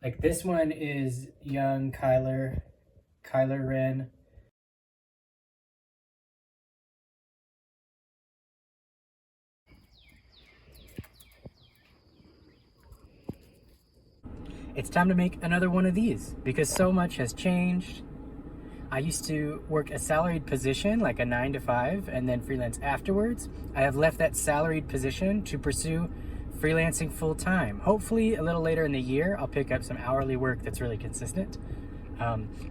Like this one is young Kyler Wren. It's time to make another one of these because so much has changed. I used to work a salaried position, like a 9 to 5, and then freelance afterwards. I have left that salaried position to pursue freelancing full time. Hopefully a little later in the year, I'll pick up some hourly work that's really consistent.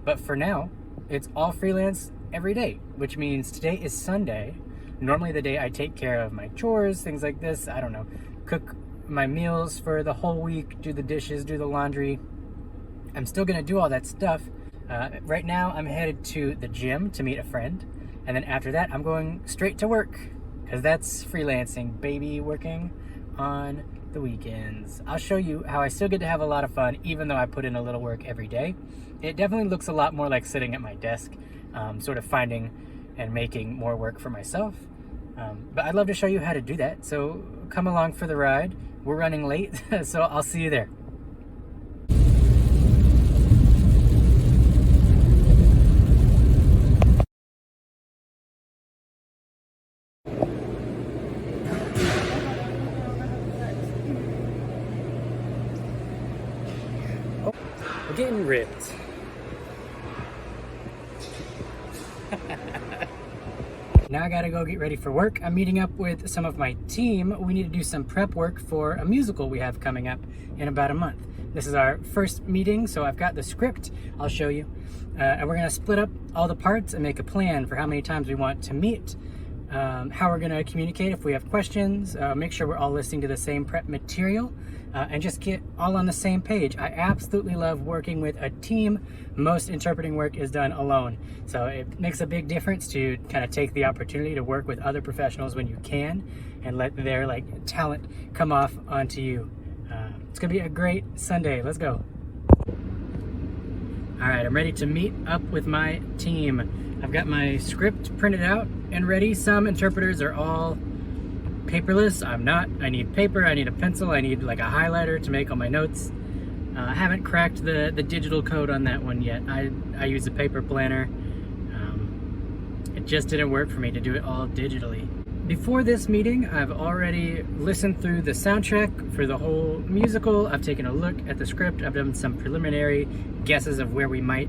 But for now, it's all freelance every day, which means today is Sunday. Normally the day I take care of my chores, things like this, I don't know, cook my meals for the whole week, do the dishes, do the laundry. I'm still gonna do all that stuff. Right now I'm headed to the gym to meet a friend, and then after that I'm going straight to work, because that's freelancing, baby, working on the weekends. I'll show you how I still get to have a lot of fun even though I put in a little work every day. It definitely looks a lot more like sitting at my desk, sort of finding and making more work for myself. But I'd love to show you how to do that, so come along for the ride. We're running late, so I'll see you there. Oh, we're getting ripped. Now I gotta go get ready for work. I'm meeting up with some of my team. We need to do some prep work for a musical we have coming up in about a month. This is our first meeting, so I've got the script I'll show you. And we're gonna split up all the parts and make a plan for how many times we want to meet, how we're gonna communicate if we have questions, make sure we're all listening to the same prep material, and just get all on the same page. I absolutely love working with a team. Most interpreting work is done alone. So it makes a big difference to kind of take the opportunity to work with other professionals when you can and let their talent come off onto you. It's gonna be a great Sunday. Let's go. All right, I'm ready to meet up with my team. I've got my script printed out and ready. Some interpreters are all paperless. I'm not. I need paper, I need a pencil, I need like a highlighter to make all my notes. I haven't cracked the digital code on that one yet. I use a paper planner. It just didn't work for me to do it all digitally. Before this meeting, I've already listened through the soundtrack for the whole musical. I've taken a look at the script. I've done some preliminary guesses of where we might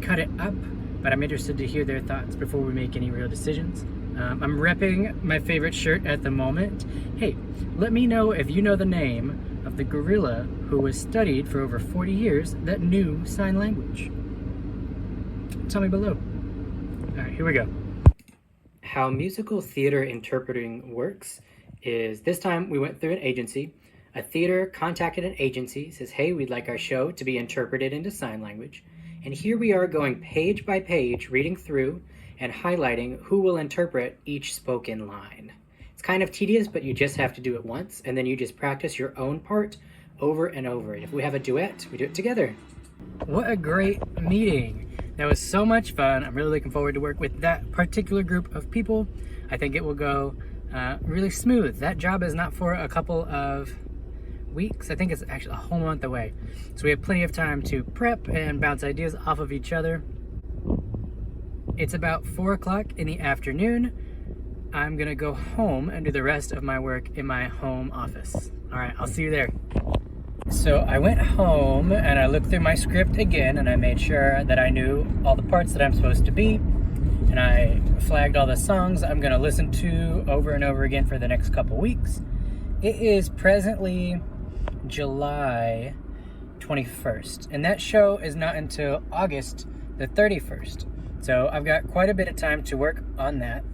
cut it up, but I'm interested to hear their thoughts before we make any real decisions. I'm repping my favorite shirt at the moment. Hey, let me know if you know the name of the gorilla who was studied for over 40 years that knew sign language. Tell me below. All right, here we go. How musical theater interpreting works is this time we went through an agency. A theater contacted an agency, says, hey, we'd like our show to be interpreted into sign language. And here we are going page by page, reading through and highlighting who will interpret each spoken line. It's kind of tedious, but you just have to do it once, and then you just practice your own part over and over. If we have a duet, we do it together. What a great meeting. That was so much fun. I'm really looking forward to work with that particular group of people. I think it will go really smooth. That job is not for a couple of weeks. I think it's actually a whole month away. So we have plenty of time to prep and bounce ideas off of each other. It's about 4 o'clock in the afternoon. I'm gonna go home and do the rest of my work in my home office. All right, I'll see you there. So I went home and I looked through my script again and I made sure that I knew all the parts that I'm supposed to be. And I flagged all the songs I'm gonna listen to over and over again for the next couple weeks. It is presently July 21st, and that show is not until August the 31st. So I've got quite a bit of time to work on that.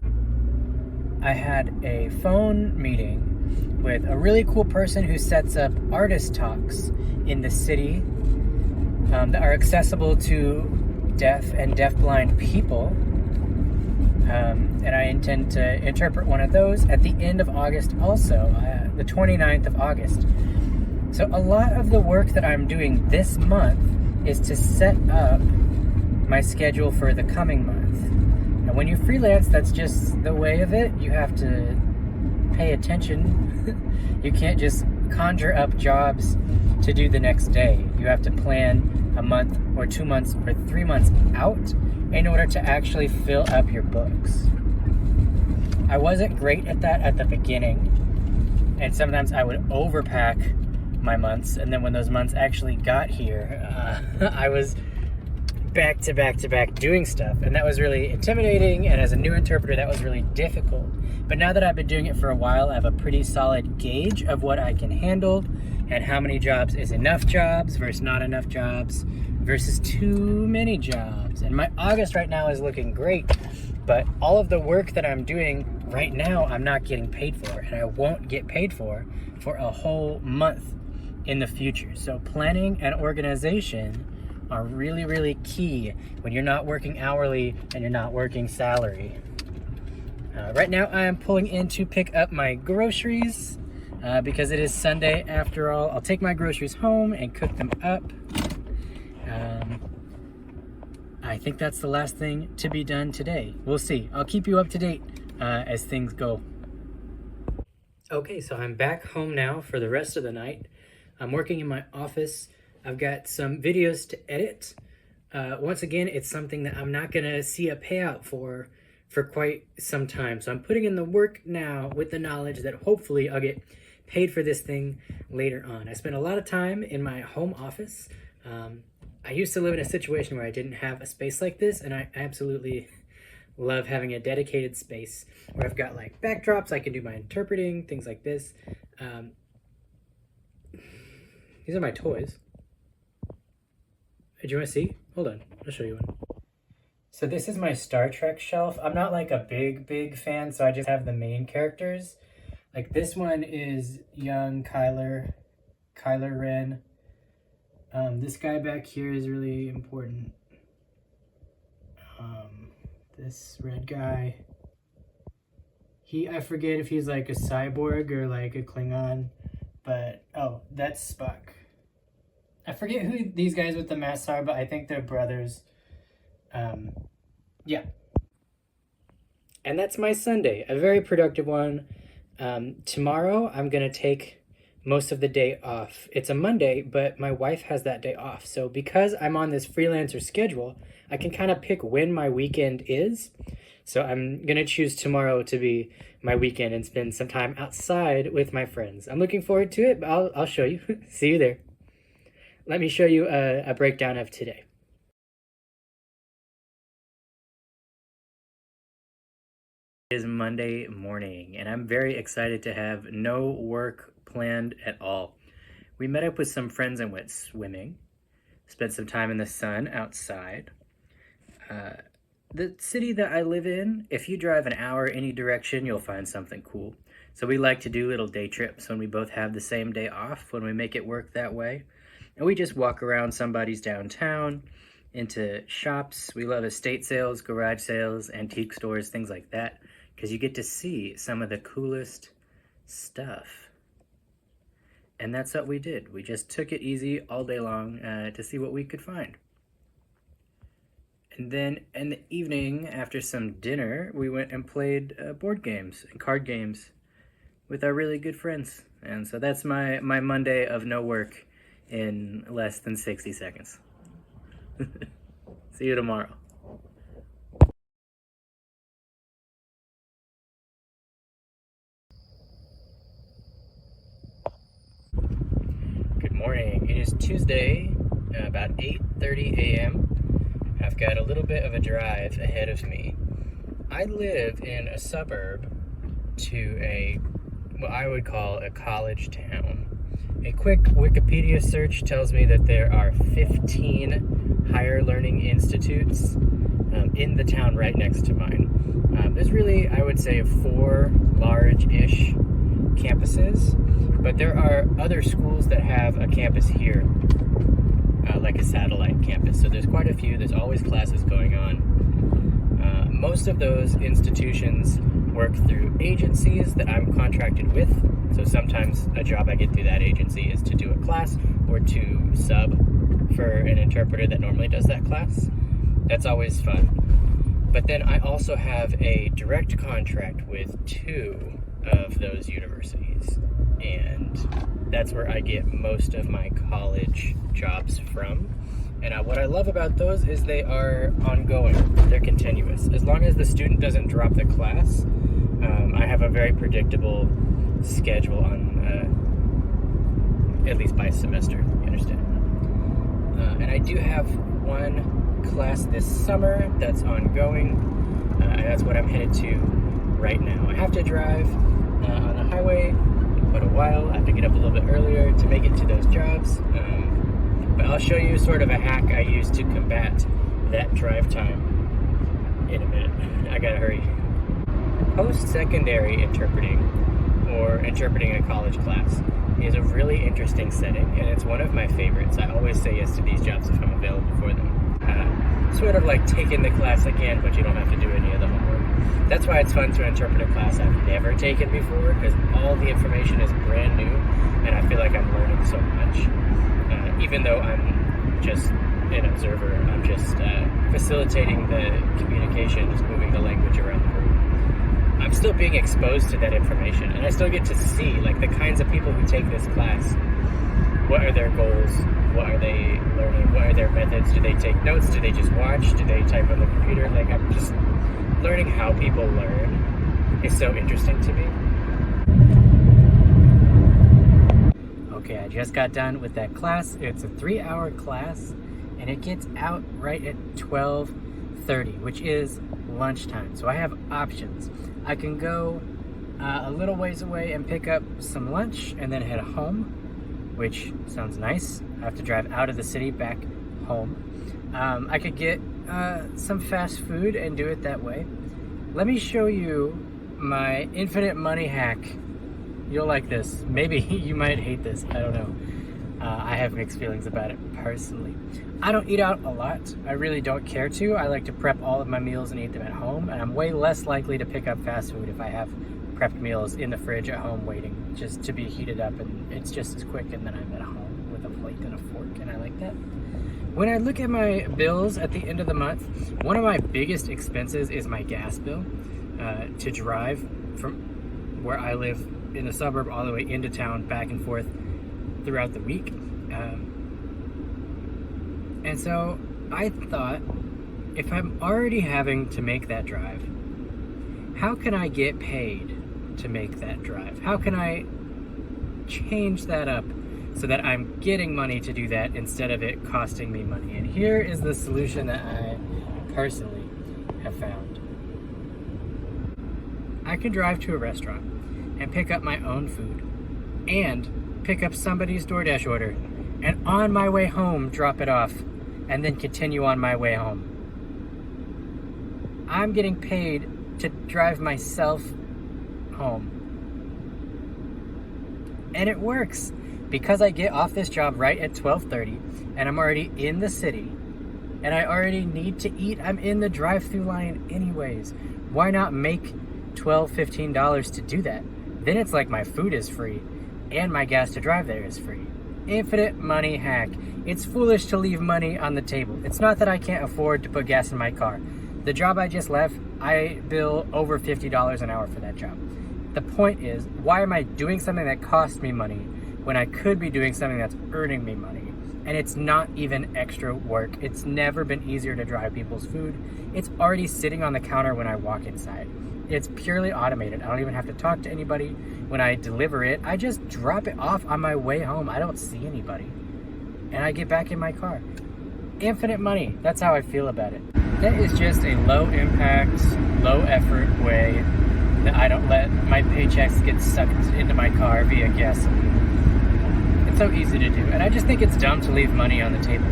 I had a phone meeting with a really cool person who sets up artist talks in the city that are accessible to deaf and deafblind people. And I intend to interpret one of those at the end of August also, the 29th of August. So a lot of the work that I'm doing this month is to set up my schedule for the coming month. And when you freelance, that's just the way of it. You have to pay attention. You can't just conjure up jobs to do the next day. You have to plan a month or 2 months or 3 months out in order to actually fill up your books. I wasn't great at that at the beginning, and sometimes I would overpack my months, and then when those months actually got here, I was back to back to back doing stuff, and that was really intimidating, and as a new interpreter that was really difficult. But now that I've been doing it for a while, I have a pretty solid gauge of what I can handle and how many jobs is enough jobs versus not enough jobs versus too many jobs. And my August right now is looking great, but all of the work that I'm doing right now I'm not getting paid for, and I won't get paid for a whole month in the future. So planning and organization are really, really key when you're not working hourly and you're not working salary. Right now I am pulling in to pick up my groceries because it is Sunday after all. I'll take my groceries home and cook them up. I think that's the last thing to be done today. We'll see. I'll keep you up to date as things go. Okay, so I'm back home now for the rest of the night. I'm working in my office. I've got some videos to edit. Once again, it's something that I'm not gonna see a payout for quite some time. So I'm putting in the work now with the knowledge that hopefully I'll get paid for this thing later on. I spent a lot of time in my home office. I used to live in a situation where I didn't have a space like this, and I absolutely love having a dedicated space where I've got like backdrops, I can do my interpreting, things like this. These are my toys. Do you want to see? Hold on, I'll show you one. So this is my Star Trek shelf. I'm not like a big fan, so I just have the main characters. Like this one is young Kylo Ren. This guy back here is really important. This red guy. I forget if he's like a cyborg or like a Klingon, but oh, that's Spock. I forget who these guys with the masks are, but I think they're brothers. Yeah. And that's my Sunday, a very productive one. Tomorrow I'm gonna take most of the day off. It's a Monday, but my wife has that day off. So because I'm on this freelancer schedule, I can kind of pick when my weekend is. So I'm gonna choose tomorrow to be my weekend and spend some time outside with my friends. I'm looking forward to it, but I'll show you. See you there. Let me show you a breakdown of today. It is Monday morning, and I'm very excited to have no work planned at all. We met up with some friends and went swimming, spent some time in the sun outside. The city that I live in, if you drive an hour any direction, you'll find something cool. So we like to do little day trips when we both have the same day off, when we make it work that way. And we just walk around somebody's downtown, into shops. We love estate sales, garage sales, antique stores, things like that, because you get to see some of the coolest stuff. And that's what we did. We just took it easy all day long to see what we could find. And then in the evening, after some dinner, we went and played board games and card games with our really good friends. And so that's my Monday of no work in less than 60 seconds. See you tomorrow. Good morning. It is Tuesday, about 8:30 a.m. I've got a little bit of a drive ahead of me. I live in a suburb to what I would call a college town. A quick Wikipedia search tells me that there are 15 higher learning institutes in the town right next to mine. There's really, I would say, 4 large-ish campuses, but there are other schools that have a campus here, like a satellite campus. So there's quite a few. There's always classes going on. Most of those institutions work through agencies that I'm contracted with. So sometimes a job I get through that agency is to do a class or to sub for an interpreter that normally does that class. That's always fun. But then I also have a direct contract with 2 of those universities. And That's where I get most of my college jobs from. And what I love about those is they are ongoing. They're continuous. As long as the student doesn't drop the class, I have a very predictable schedule on, at least by semester, you understand? And I do have one class this summer that's ongoing, and that's what I'm headed to right now. I have to drive on the highway quite a while. I have to get up a little bit earlier to make it to those jobs. But I'll show you sort of a hack I use to combat that drive time in a minute. I gotta hurry. Post-secondary interpreting, or interpreting a college class, is a really interesting setting, and it's one of my favorites. I always say yes to these jobs if I'm available for them. Sort of like taking the class again, but you don't have to do any of the homework. That's why it's fun to interpret a class I've never taken before, because all the information is brand new, and I feel like I'm learning so much. Even though I'm just an observer, I'm just facilitating the communication, just moving the language around the room. I'm still being exposed to that information, and I still get to see like the kinds of people who take this class. What are their goals? What are they learning? What are their methods? Do they take notes? Do they just watch? Do they type on the computer? Like, I'm just learning how people learn. It's so interesting to me. Okay, I just got done with that class. It's a 3-hour class, and it gets out right at 12:30, which is lunchtime. So I have options. I can go a little ways away and pick up some lunch and then head home, which sounds nice. I have to drive out of the city back home. I could get some fast food and do it that way. Let me show you my infinite money hack. You'll like this. Maybe you might hate this. I don't know. I have mixed feelings about it personally. I don't eat out a lot. I really don't care to. I like to prep all of my meals and eat them at home, and I'm way less likely to pick up fast food if I have prepped meals in the fridge at home waiting just to be heated up, and it's just as quick, and then I'm at home with a plate and a fork, and I like that. When I look at my bills at the end of the month, one of my biggest expenses is my gas bill to drive from where I live in the suburb all the way into town, back and forth throughout the week. And so I thought, if I'm already having to make that drive, how can I get paid to make that drive? How can I change that up so that I'm getting money to do that instead of it costing me money? And here is the solution that I personally have found. I can drive to a restaurant and pick up my own food and pick up somebody's DoorDash order, and on my way home drop it off and then continue on my way home. I'm getting paid to drive myself home. And it works because I get off this job right at 12:30 and I'm already in the city and I already need to eat. I'm in the drive-through line anyways. Why not make $12, $15 to do that? Then it's like my food is free and my gas to drive there is free. Infinite money hack. It's foolish to leave money on the table. It's not that I can't afford to put gas in my car. The job I just left, I bill over $50 an hour for that job. The point is, why am I doing something that costs me money when I could be doing something that's earning me money? And it's not even extra work. It's never been easier to drive people's food. It's already sitting on the counter when I walk inside. It's purely automated. I don't even have to talk to anybody. When I deliver it, I just drop it off on my way home. I don't see anybody. And I get back in my car. Infinite money. That's how I feel about it. That is just a low impact, low effort way that I don't let my paychecks get sucked into my car via gasoline. It's so easy to do. And I just think it's dumb to leave money on the table.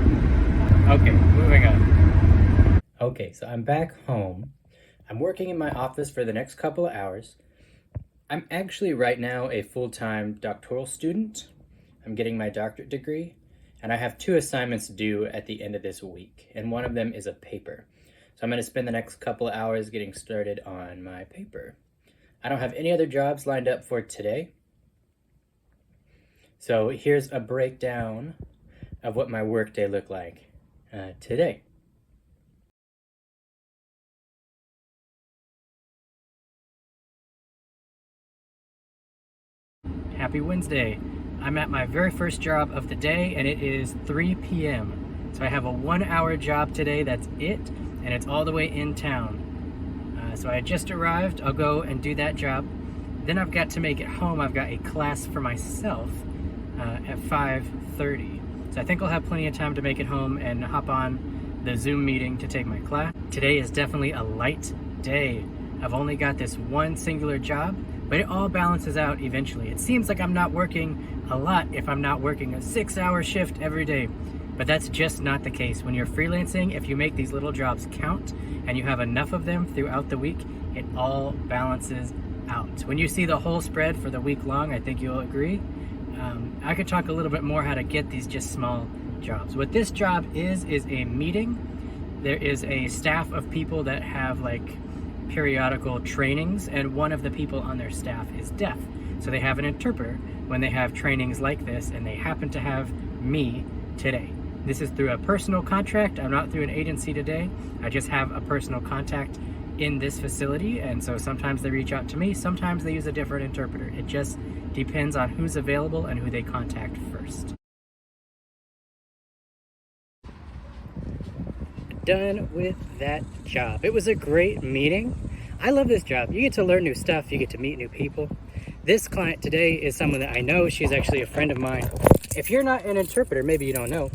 Okay, moving on. Okay, so I'm back home. I'm working in my office for the next couple of hours. I'm actually right now a full-time doctoral student. I'm getting my doctorate degree, and I have 2 assignments due at the end of this week, and one of them is a paper. So I'm going to spend the next couple of hours getting started on my paper. I don't have any other jobs lined up for today. So here's a breakdown of what my workday looked like today. Happy Wednesday. I'm at my very first job of the day, and it is 3 p.m. So I have a 1-hour job today, that's it, and it's all the way in town. So I just arrived, I'll go and do that job. Then I've got to make it home. I've got a class for myself at 5:30. So I think I'll have plenty of time to make it home and hop on the Zoom meeting to take my class. Today is definitely a light day. I've only got this one singular job, but it all balances out eventually. It seems like I'm not working a lot if I'm not working a 6-hour shift every day, but that's just not the case. When you're freelancing, if you make these little jobs count and you have enough of them throughout the week, it all balances out. When you see the whole spread for the week long, I think you'll agree. I could talk a little bit more how to get these just small jobs. What this job is a meeting. There is a staff of people that have like periodical trainings, and one of the people on their staff is deaf. So they have an interpreter when they have trainings like this, and they happen to have me today. This is through a personal contract. I'm not through an agency today. I just have a personal contact in this facility, and so sometimes they reach out to me, sometimes they use a different interpreter. It just depends on who's available and who they contact first. Done with that job. It was a great meeting. I love this job. You get to learn new stuff, you get to meet new people. This client today is someone that I know. She's actually a friend of mine. If you're not an interpreter, maybe you don't know,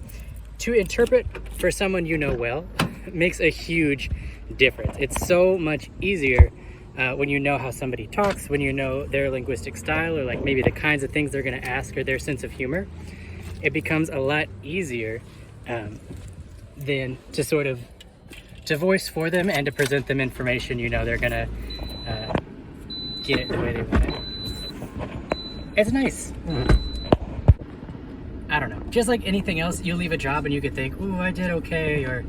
to interpret for someone you know well makes a huge difference. It's so much easier when you know how somebody talks, when you know their linguistic style, or like maybe the kinds of things they're going to ask, or their sense of humor. It becomes a lot easier than to sort of to voice for them and to present them information you know they're going to get it the way they want it. It's nice. I don't know. Just like anything else, you leave a job and you could think, ooh, I did okay, or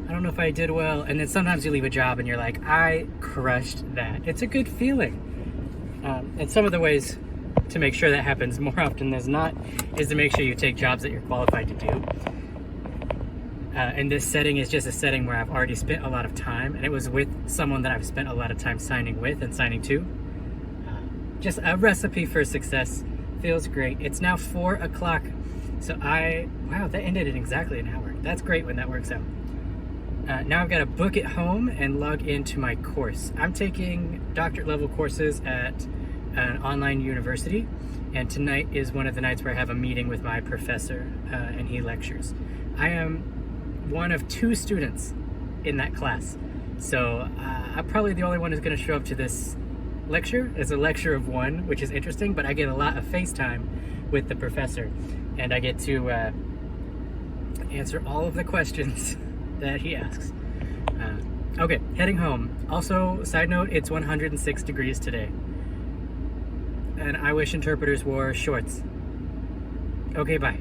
I don't know if I did well. And then sometimes you leave a job and you're like, I crushed that. It's a good feeling. And some of the ways to make sure that happens more often than not is to make sure you take jobs that you're qualified to do. And this setting is just a setting where I've already spent a lot of time, and it was with someone that I've spent a lot of time signing with and signing to. Just a recipe for success. Feels great. It's now 4 o'clock. So wow, that ended in exactly an hour. That's great when that works out. Now I've got to book it home and log into my course. I'm taking doctorate level courses at an online university, and tonight is one of the nights where I have a meeting with my professor and he lectures. I am one of 2 students in that class, so I'm probably the only one who's going to show up to this lecture. It's a lecture of 1, which is interesting, but I get a lot of FaceTime with the professor, and I get to answer all of the questions that he asks. Okay, heading home. Also, side note, it's 106 degrees today, and I wish interpreters wore shorts. Okay, bye.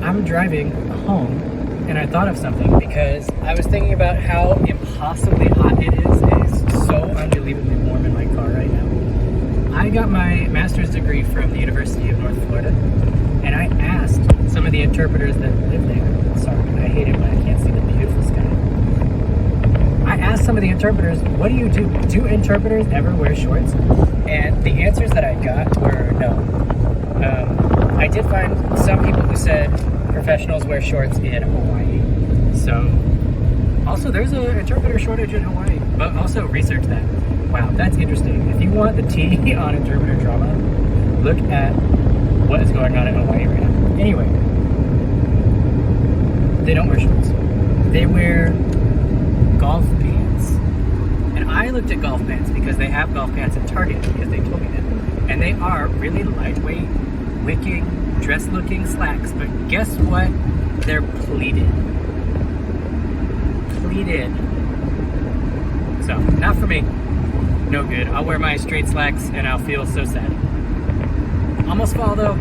I'm driving home, and I thought of something because I was thinking about how impossibly hot it is. It is so unbelievably warm in my car right now. I got my master's degree from the University of North Florida, and I asked some of the interpreters that live there. Sorry, I hate it when I can't see the beautiful sky. I asked some of the interpreters, what do you do? Do interpreters ever wear shorts? And the answers that I got were no. I did find some people who said professionals wear shorts in Hawaii. So, also there's an interpreter shortage in Hawaii, but also research that. Wow, that's interesting. If you want the tea on interpreter drama, look at what is going on in Hawaii right now. Anyway, they don't wear shorts. They wear golf pants. And I looked at golf pants because they have golf pants at Target because they told me that. And they are really lightweight, wicking, dress-looking slacks. But guess what? They're pleated. Pleated. So, not for me. No good. I'll wear my straight slacks and I'll feel so sad. Almost fall though.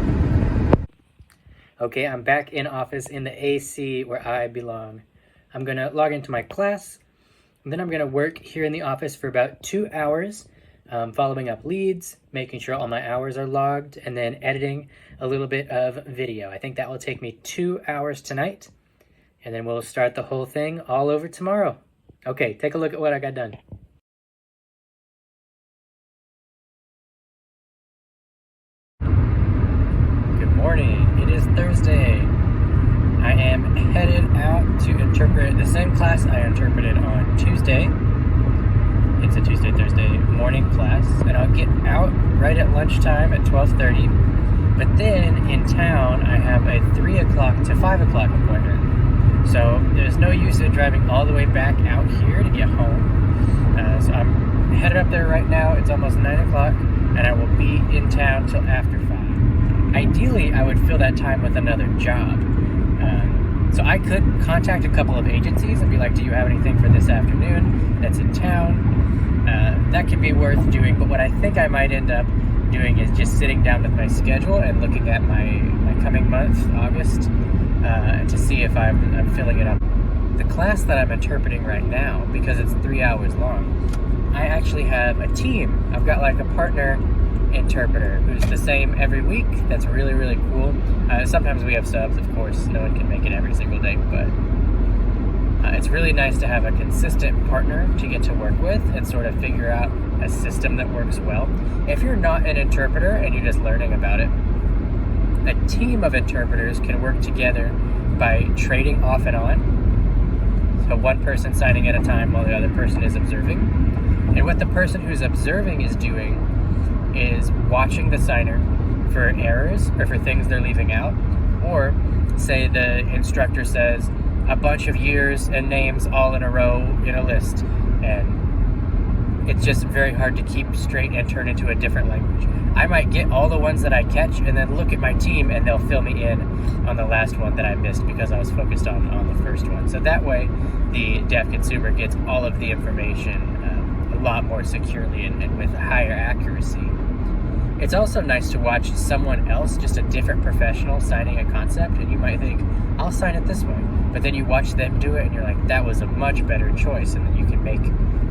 Okay, I'm back in office in the AC where I belong. I'm gonna log into my class, and then I'm gonna work here in the office for about 2 hours, following up leads, making sure all my hours are logged, and then editing a little bit of video. I think that will take me 2 hours tonight, and then we'll start the whole thing all over tomorrow. Okay, take a look at what I got done. morning. It is Thursday. I am headed out to interpret the same class I interpreted on Tuesday. It's a Tuesday, Thursday morning class, and I'll get out right at lunchtime at 12:30. But then in town, I have a 3 o'clock to 5 o'clock appointment. So there's no use in driving all the way back out here to get home. So I'm headed up there right now. It's almost 9 o'clock, and I will be in town till after 5. Ideally, I would fill that time with another job. So I could contact a couple of agencies and be like, do you have anything for this afternoon that's in town? That could be worth doing, but what I think I might end up doing is just sitting down with my schedule and looking at my coming month, August, to see if I'm filling it up. The class that I'm interpreting right now, because it's 3 hours long, I actually have a team. I've got like a partner interpreter who's the same every week. That's really, really cool. Sometimes we have subs, of course. No one can make it every single day, but it's really nice to have a consistent partner to get to work with and sort of figure out a system that works well. If you're not an interpreter and you're just learning about it, a team of interpreters can work together by trading off and on. So one person signing at a time while the other person is observing. And what the person who's observing is doing is watching the signer for errors or for things they're leaving out. Or say the instructor says a bunch of years and names all in a row in a list, and it's just very hard to keep straight and turn into a different language. I might get all the ones that I catch and then look at my team and they'll fill me in on the last one that I missed because I was focused on the first one. So that way the deaf consumer gets all of the information a lot more securely and with higher accuracy. It's also nice to watch someone else, just a different professional, signing a concept, and you might think, I'll sign it this way. But then you watch them do it and you're like, that was a much better choice. And then you can make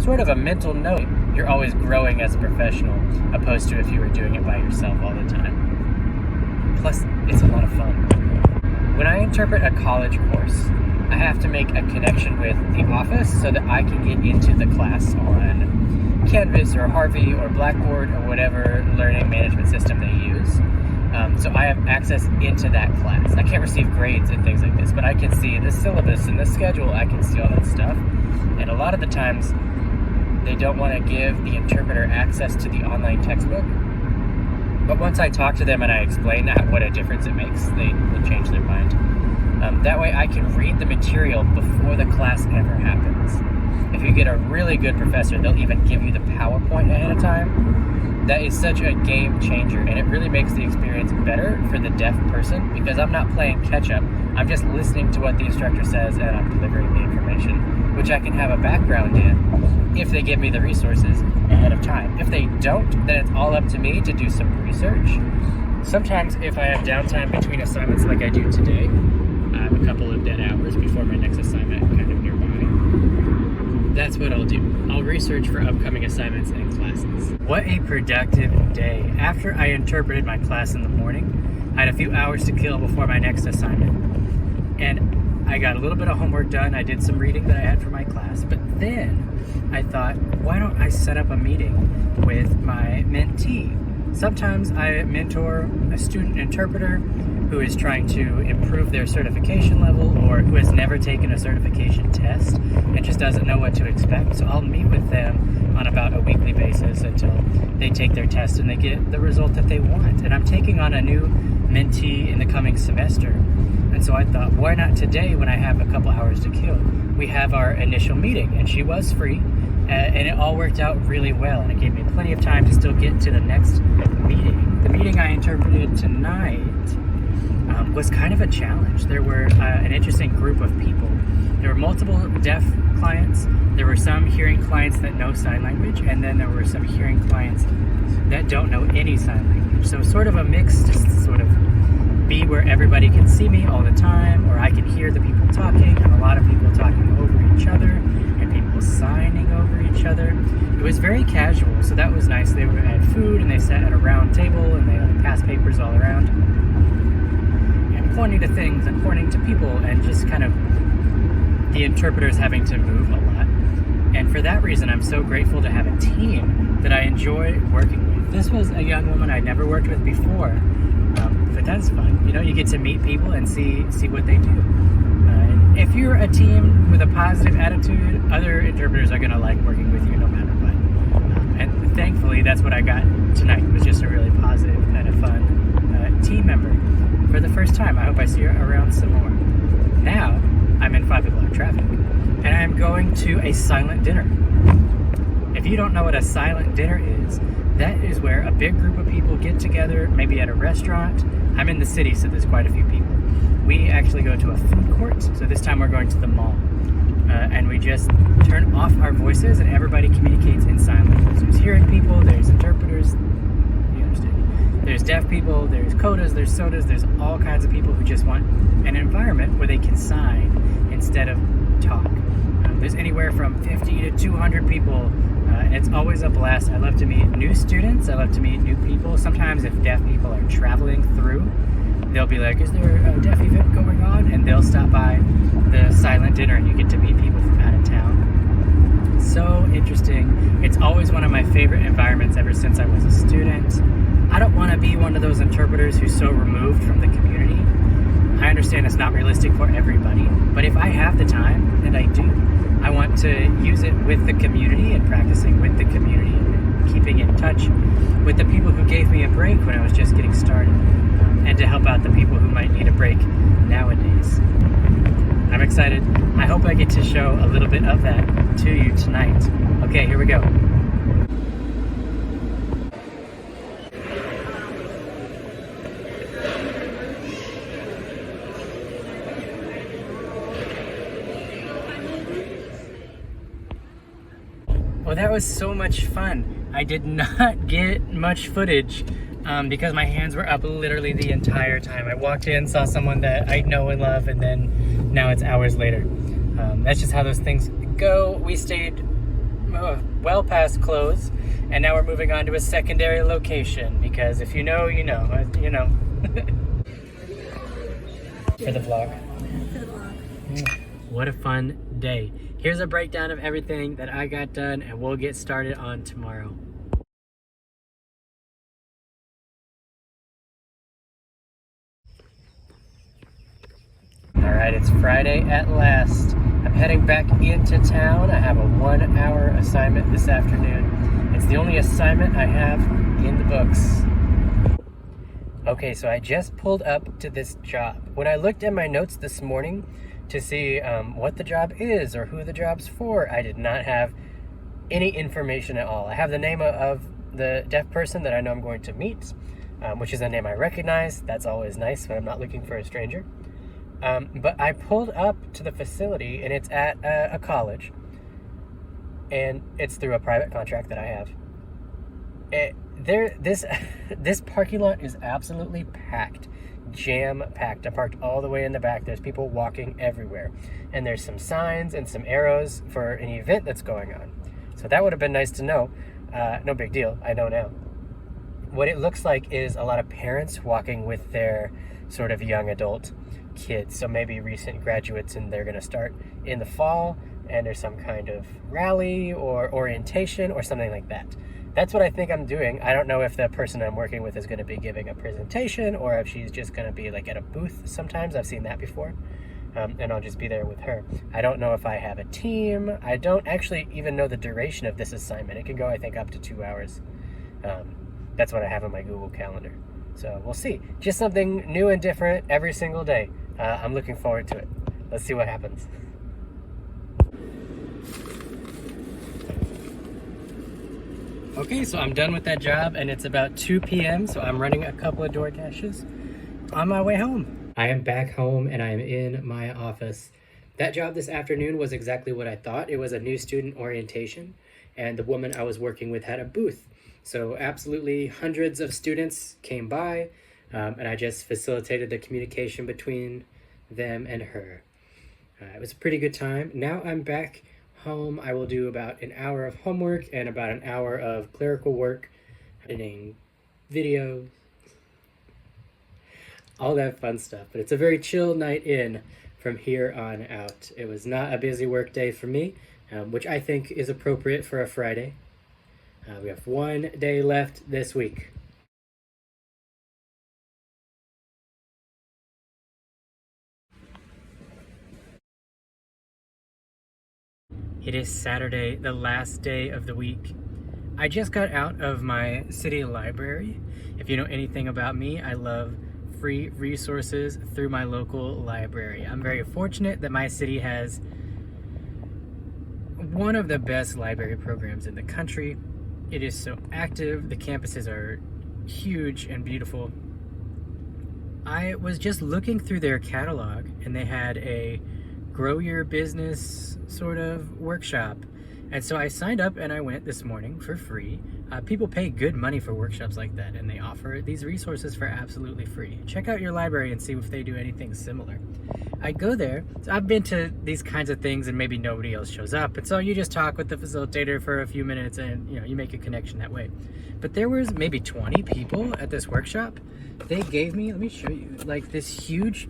sort of a mental note. You're always growing as a professional, opposed to if you were doing it by yourself all the time. Plus, it's a lot of fun. When I interpret a college course, I have to make a connection with the office so that I can get into the class on Canvas or Harvey or Blackboard or whatever learning management system they use. So I have access into that class. I can't receive grades and things like this, but I can see the syllabus and the schedule. I can see all that stuff. And a lot of the times, they don't want to give the interpreter access to the online textbook. But once I talk to them and I explain what a difference it makes, they will change their mind. That way I can read the material before the class ever happens. If you get a really good professor, they'll even give you the PowerPoint ahead of time. That is such a game changer, and it really makes the experience better for the deaf person because I'm not playing catch up. I'm just listening to what the instructor says and I'm delivering the information, which I can have a background in if they give me the resources ahead of time. If they don't, then it's all up to me to do some research. Sometimes if I have downtime between assignments like I do today, I have a couple of dead hours before my next assignment kind of nearby. That's what I'll do. I'll research for upcoming assignments and classes. What a productive day. After I interpreted my class in the morning, I had a few hours to kill before my next assignment. And I got a little bit of homework done. I did some reading that I had for my class. But then I thought, why don't I set up a meeting with my mentee? Sometimes I mentor a student interpreter who is trying to improve their certification level or who has never taken a certification test and just doesn't know what to expect. So I'll meet with them on about a weekly basis until they take their test and they get the result that they want. And I'm taking on a new mentee in the coming semester. And so I thought, why not today when I have a couple hours to kill? We have our initial meeting, and she was free, and it all worked out really well, and it gave me plenty of time to still get to the next meeting. The meeting I interpreted tonight was kind of a challenge. There were an interesting group of people. There were multiple deaf clients, there were some hearing clients that know sign language, and then there were some hearing clients that don't know any sign language. So sort of a mix to sort of be where everybody can see me all the time, or I can hear the people talking, and a lot of people talking over each other, and people signing over each other. It was very casual, so that was nice. They had food, and they sat at a round table, and they passed papers all around, and pointing to things, and pointing to people, and just kind of the interpreters having to move a lot. And for that reason, I'm so grateful to have a team that I enjoy working with. This was a young woman I'd never worked with before, but but that's fun. You know, you get to meet people and see what they do. If you're a team with a positive attitude, other interpreters are gonna like working with you no matter what. And thankfully, that's what I got tonight. Was just a really positive, kind of fun team member for the first time. I hope I see her around some more. Now, I'm in 5 o'clock traffic, and I am going to a silent dinner. If you don't know what a silent dinner is, that is where a big group of people get together, maybe at a restaurant. I'm in the city, so there's quite a few people. We actually go to a food court, so this time we're going to the mall. And we just turn off our voices and everybody communicates in sign language. There's hearing people, there's interpreters, you understand. There's deaf people, there's codas, there's sodas, there's all kinds of people who just want an environment where they can sign instead of talk. There's anywhere from 50 to 200 people, and it's always a blast. I love to meet new students, I love to meet new people. Sometimes if deaf people are traveling through, they'll be like, is there a deaf event going on? And they'll stop by the silent dinner and you get to meet people from out of town. So interesting. It's always one of my favorite environments ever since I was a student. I don't want to be one of those interpreters who's so removed from the community. I understand it's not realistic for everybody, but if I have the time, and I do, I want to use it with the community and practicing with the community and keeping in touch with the people who gave me a break when I was just getting started. And to help out the people who might need a break nowadays. I'm excited. I hope I get to show a little bit of that to you tonight. Okay, here we go. Well, that was so much fun. I did not get much footage because my hands were up literally the entire time. I walked in, saw someone that I know and love, and then now it's hours later. That's just how those things go. We stayed well past close, and now we're moving on to a secondary location because if you know, you know, you know. For the vlog. What a fun day. Here's a breakdown of everything that I got done, and we'll get started on tomorrow. Alright, it's Friday at last. I'm heading back into town. I have a 1-hour assignment this afternoon. It's the only assignment I have in the books. Okay, so I just pulled up to this job. When I looked at my notes this morning to see what the job is or who the job's for, I did not have any information at all. I have the name of the deaf person that I know I'm going to meet, which is a name I recognize. That's always nice when I'm not looking for a stranger. But I pulled up to the facility, and it's at a college, and it's through a private contract that I have. This parking lot is absolutely packed, jam-packed. I parked all the way in the back. There's people walking everywhere, and there's some signs and some arrows for an event that's going on. So that would have been nice to know. No big deal. I know now. What it looks like is a lot of parents walking with their sort of young adult kids, so maybe recent graduates, and they're going to start in the fall, and there's some kind of rally or orientation or something like that. That's what I think I'm doing. I don't know if the person I'm working with is going to be giving a presentation or if she's just going to be like at a booth. Sometimes I've seen that before, and I'll just be there with her. I don't know if I have a team. I don't actually even know the duration of this assignment. It can go, I think, up to 2 hours. That's what I have on my Google Calendar. So we'll see. Just something new and different every single day. I'm looking forward to it. Let's see what happens. Okay, so I'm done with that job, and it's about 2 p.m., so I'm running a couple of DoorDashes on my way home. I am back home, and I am in my office. That job this afternoon was exactly what I thought. It was a new student orientation, and the woman I was working with had a booth. So absolutely hundreds of students came by, and I just facilitated the communication between them and her. It was a pretty good time. Now I'm back home. I will do about an hour of homework and about an hour of clerical work, editing videos, all that fun stuff. But it's a very chill night in from here on out. It was not a busy work day for me, which I think is appropriate for a Friday. We have 1 day left this week. It is Saturday, the last day of the week. I just got out of my city library. If you know anything about me, I love free resources through my local library. I'm very fortunate that my city has one of the best library programs in the country. It is so active. The campuses are huge and beautiful. I was just looking through their catalog and they had a grow your business sort of workshop. And so I signed up and I went this morning for free. People pay good money for workshops like that, and they offer these resources for absolutely free. Check out your library and see if they do anything similar. I go there. So I've been to these kinds of things and maybe nobody else shows up. And so you just talk with the facilitator for a few minutes and you make a connection that way. But there was maybe 20 people at this workshop. They gave me, let me show you, like this huge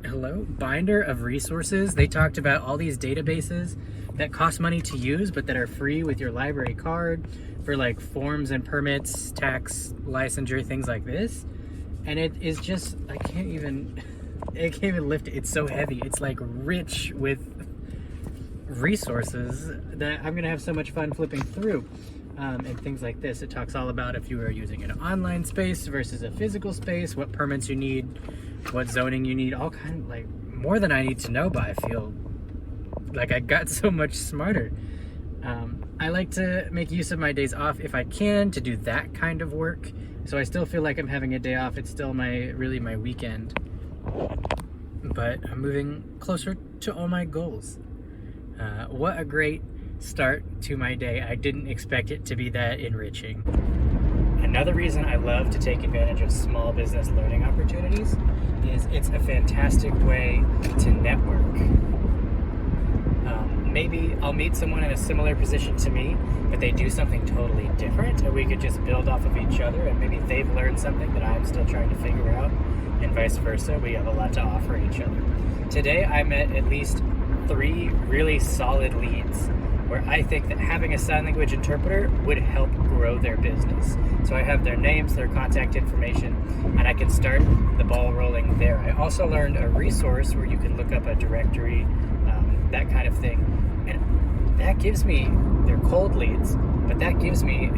binder of resources. They talked about all these databases that cost money to use but that are free with your library card for like forms and permits, tax, licensure, things like this. And it is just, I can't even lift it. It's so heavy. It's like rich with resources that I'm gonna have so much fun flipping through. And things like this. It talks all about if you are using an online space versus a physical space, what permits you need, what zoning you need, all kind of like more than I need to know, but I feel like I got so much smarter. I like to make use of my days off if I can to do that kind of work. So I still feel like I'm having a day off. It's still really my weekend. But I'm moving closer to all my goals. What a great start to my day. I didn't expect it to be that enriching. Another reason I love to take advantage of small business learning opportunities is it's a fantastic way to network. Maybe I'll meet someone in a similar position to me, but they do something totally different, and we could just build off of each other, and maybe they've learned something that I'm still trying to figure out, and vice versa. We have a lot to offer each other. Today I met at least 3 really solid leads where I think that having a sign language interpreter would help grow their business. So I have their names, their contact information, and I can start the ball rolling there. I also learned a resource where you can look up a directory, that kind of thing. And that gives me, they're cold leads, but that gives me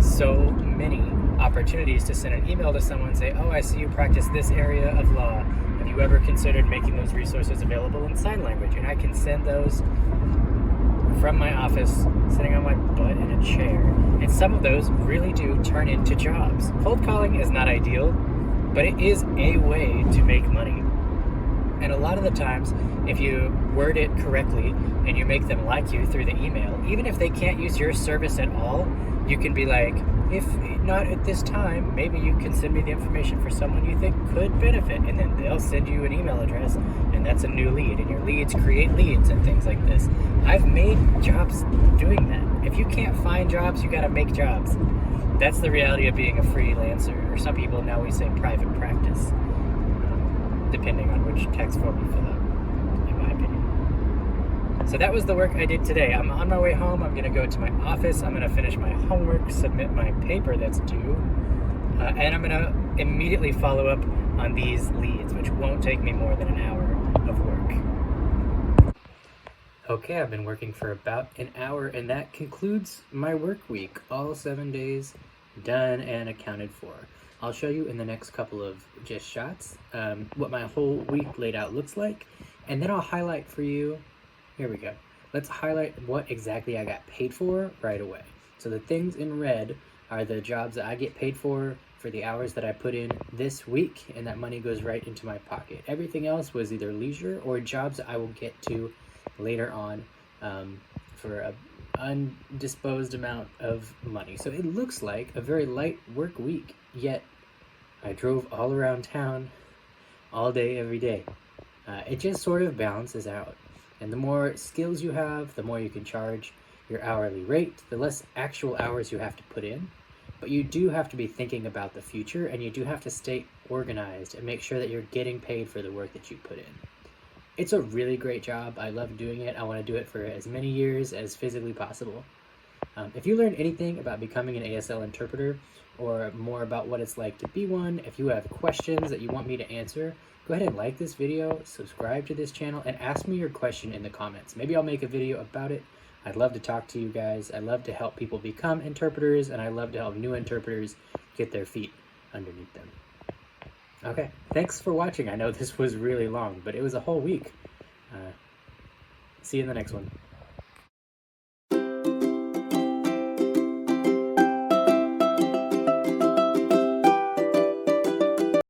so many opportunities to send an email to someone and say, oh, I see you practice this area of law. Have you ever considered making those resources available in sign language? And I can send those from my office, sitting on my butt in a chair. And some of those really do turn into jobs. Cold calling is not ideal, but it is a way to make money. And a lot of the times, if you word it correctly and you make them like you through the email, even if they can't use your service at all, you can be like, if not at this time, maybe you can send me the information for someone you think could benefit, and then they'll send you an email address, and that's a new lead, and your leads create leads and things like this. I've made jobs doing that. If you can't find jobs, you gotta make jobs. That's the reality of being a freelancer, or some people now we say private practice, depending on which tax form you fill out, in my opinion. So that was the work I did today. I'm on my way home. I'm gonna go to my office. I'm gonna finish my homework, submit my paper that's due, and I'm gonna immediately follow up on these leads, which won't take me more than an hour of work. Okay, I've been working for about an hour, and that concludes my work week. All 7 days done and accounted for. I'll show you in the next couple of just shots what my whole week laid out looks like, and then I'll highlight for you. Here we go. Let's highlight what exactly I got paid for right away. So the things in red are the jobs that I get paid for the hours that I put in this week, and that money goes right into my pocket. Everything else was either leisure or jobs that I will get to later on for an undisposed amount of money. So it looks like a very light work week, yet I drove all around town all day, every day. It just sort of balances out. And the more skills you have, the more you can charge your hourly rate, the less actual hours you have to put in. But you do have to be thinking about the future, and you do have to stay organized and make sure that you're getting paid for the work that you put in. It's a really great job. I love doing it. I want to do it for as many years as physically possible. If you learned anything about becoming an ASL interpreter, or more about what it's like to be one, if you have questions that you want me to answer, go ahead and like this video, subscribe to this channel, and ask me your question in the comments. Maybe I'll make a video about it. I'd love to talk to you guys. I love to help people become interpreters, and I love to help new interpreters get their feet underneath them. Okay, thanks for watching. I know this was really long, but it was a whole week. See you in the next one.